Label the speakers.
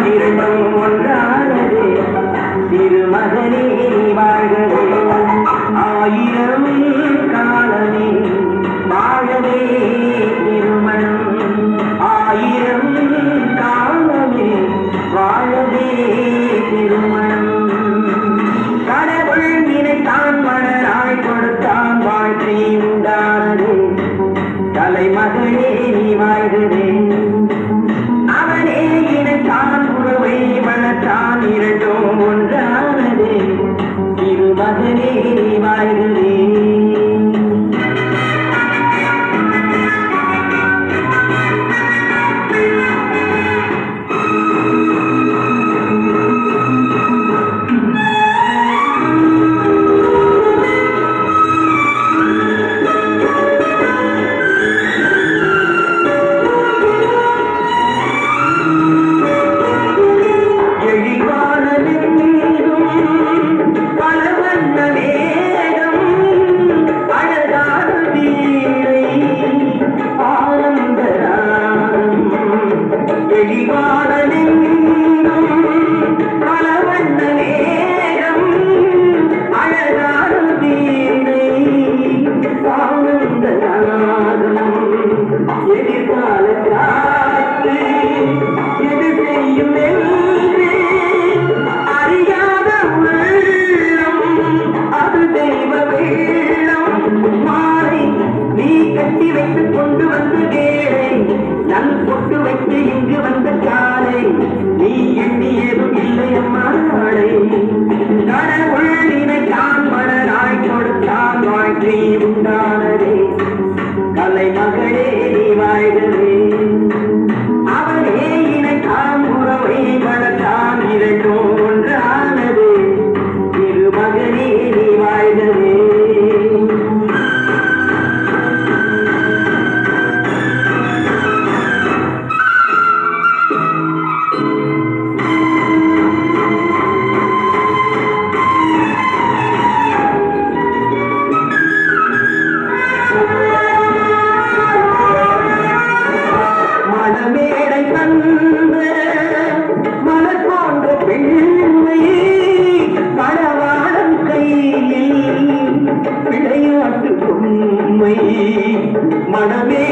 Speaker 1: இரண்டும் ஒன்றானது திருமகனே வாழ்கவே ஆயிரம் காலமே வாழவே திருமணம் ஆயிரம் காலமே வாழவே திருமணம் கடவுள் நினைத்தான் மலராய் கொடுத்தான் வாழ்க்கை உண்டானது தலைமகளே நீ வாழ்கவே அவனே இனத்தான் உறவை வளர்த்தான் இரண்டும் ஒன்றானது திருமகனே நீ வாழ்கவே கொண்டு வந்து வேலை நல் பொட்டு வைத்து இங்கு வந்த காலை நீ எண்ணியதும் இல்லை அம்மாளை கடவுள் நினைத்தான் மலராய் கொடுத்தான் வாழ்க்கை உண்டானதே கலைமகளே நீ வாழ்கவே அவனே இணைத்தான் உறவை வளர்த்தான் இரண்டும் ஒன்றானது திருமகனே நீ வாழ்கவே மேடை தந்த மலர் போன்ற பெண்மை படவாடம் கையில் விளையாட்டு பொம்மை மனமே